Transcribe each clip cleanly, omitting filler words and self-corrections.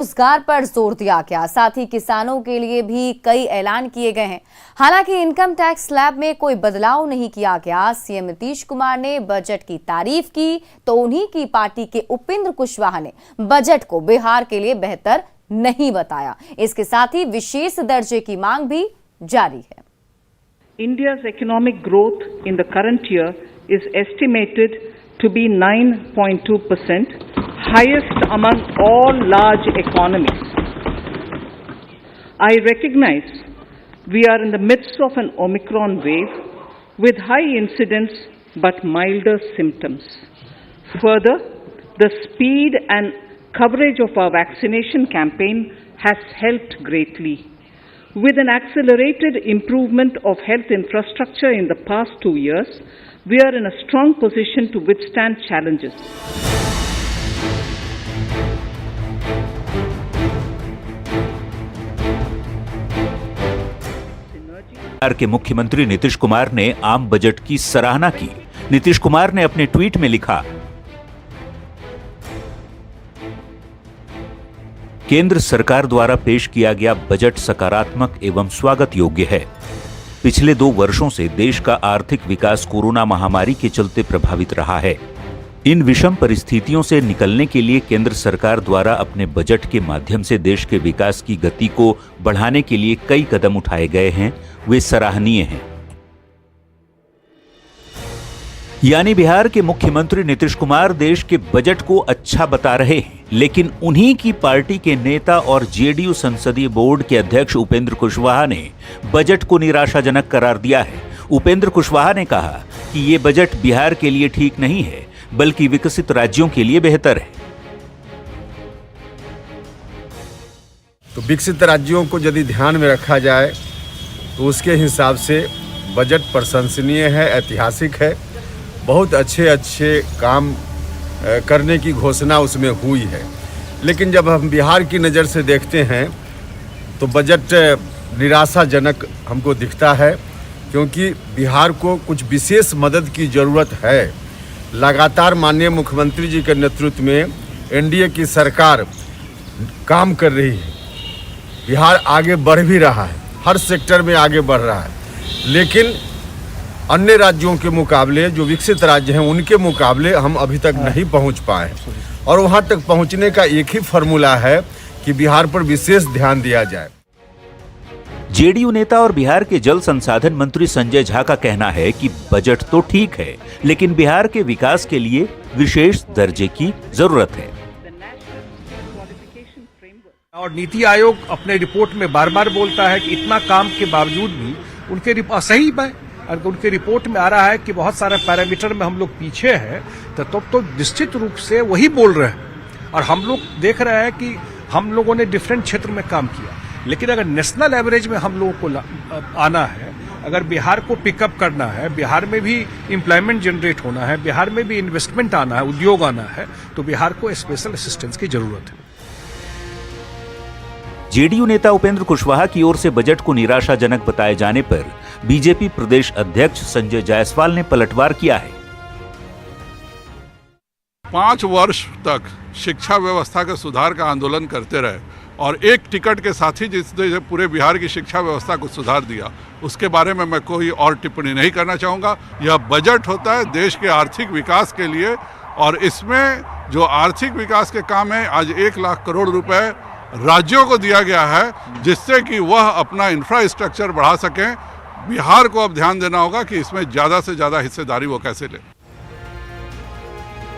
रोजगार पर जोर दिया गया, साथ ही किसानों के लिए भी कई ऐलान किए गए हैं। हालांकि इनकम टैक्स स्लैब में कोई बदलाव नहीं किया गया। सीएम नीतीश कुमार ने बजट की तारीफ की तो उन्हीं की पार्टी के उपेंद्र कुशवाहा ने बजट को बिहार के लिए बेहतर नहीं बताया। इसके साथ ही विशेष दर्जे की मांग भी जारी है। India's economic growth in the current year is estimated to be 9.2%, highest among all large economies. I recognize we are in the midst of an Omicron wave with high incidence but milder symptoms. Further, the speed and coverage of our vaccination campaign has helped greatly. With an accelerated improvement of health infrastructure in the past 2 years, we are in a strong position to withstand challenges. Bihar के मुख्यमंत्री नीतीश कुमार ने आम budget की सराहना की। नीतीश कुमार ने अपने tweet में लिखा, केंद्र सरकार द्वारा पेश किया गया बजट सकारात्मक एवं स्वागत योग्य है। पिछले 2 वर्षों से देश का आर्थिक विकास कोरोना महामारी के चलते प्रभावित रहा है। इन विषम परिस्थितियों से निकलने के लिए केंद्र सरकार द्वारा अपने बजट के माध्यम से देश के विकास की गति को बढ़ाने के लिए कई कदम उठाए गए हैं, वे सराहनीय हैं। यानी बिहार के मुख्यमंत्री नीतीश कुमार देश के बजट को अच्छा बता रहे हैं, लेकिन उन्हीं की पार्टी के नेता और जेडीयू संसदीय बोर्ड के अध्यक्ष उपेंद्र कुशवाहा ने बजट को निराशाजनक करार दिया है। उपेंद्र कुशवाहा ने कहा कि ये बजट बिहार के लिए ठीक नहीं है, बल्कि विकसित राज्यों के लिए बेहतर है। तो विकसित राज्यों को यदि ध्यान में रखा जाए तो उसके हिसाब से बजट प्रशंसनीय है, ऐतिहासिक है। बहुत अच्छे काम करने की घोषणा उसमें हुई है। लेकिन जब हम बिहार की नज़र से देखते हैं तो बजट निराशाजनक हमको दिखता है, क्योंकि बिहार को कुछ विशेष मदद की ज़रूरत है। लगातार माननीय मुख्यमंत्री जी के नेतृत्व में एनडीए की सरकार काम कर रही है। बिहार आगे बढ़ भी रहा है, हर सेक्टर में आगे बढ़ रहा है। लेकिन अन्य राज्यों के मुकाबले, जो विकसित राज्य हैं उनके मुकाबले हम अभी तक नहीं पहुंच पाए। और वहां तक पहुंचने का एक ही फॉर्मूला है कि बिहार पर विशेष ध्यान दिया जाए। जेडीयू नेता और बिहार के जल संसाधन मंत्री संजय झा का कहना है कि बजट तो ठीक है, लेकिन बिहार के विकास के लिए विशेष दर्जे की जरूरत है। और नीति आयोग अपने रिपोर्ट में बार बार बोलता है कि इतना काम के बावजूद भी उनके सही है, अगर उनके रिपोर्ट में आ रहा है कि बहुत सारे पैरामीटर में हम लोग पीछे हैं, तो निश्चित रूप से वही बोल रहे हैं। और हम लोग देख रहे हैं कि हम लोगों ने डिफरेंट क्षेत्र में काम किया, लेकिन अगर नेशनल एवरेज में हम लोगों को आना है, अगर बिहार को पिकअप करना है, बिहार में भी एम्प्लॉयमेंट जनरेट होना है, बिहार में भी इन्वेस्टमेंट आना है, उद्योग आना है, तो बिहार को स्पेशल असिस्टेंस की जरूरत है। जेडीयू नेता उपेंद्र कुशवाहा की ओर से बजट को निराशाजनक बताए जाने पर बीजेपी प्रदेश अध्यक्ष संजय जायसवाल ने पलटवार किया है। 5 वर्ष तक शिक्षा व्यवस्था के सुधार का आंदोलन करते रहे और एक टिकट के साथ ही जिसने पूरे बिहार की शिक्षा व्यवस्था को सुधार दिया, उसके बारे में मैं कोई और टिप्पणी नहीं करना चाहूँगा। यह बजट होता है देश के आर्थिक विकास के लिए, और इसमें जो आर्थिक विकास के काम है, आज 1 लाख करोड़ रुपए राज्यों को दिया गया है, जिससे कि वह अपना इंफ्रास्ट्रक्चर बढ़ा सकें। बिहार को अब ध्यान देना होगा कि इसमें ज़्यादा से ज़्यादा हिस्सेदारी वो कैसे ले।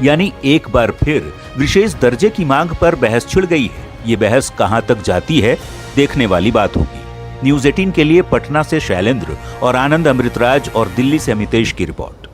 यानी एक बार फिर विशेष दर्जे की मांग पर बहस छिड़ गई है। ये बहस कहां तक जाती है, देखने वाली बात होगी। न्यूज़ 18 के लिए पटना से शैलेंद्र और आनंद अमृतराज और दिल्ली से अमितेश की रिपोर्ट।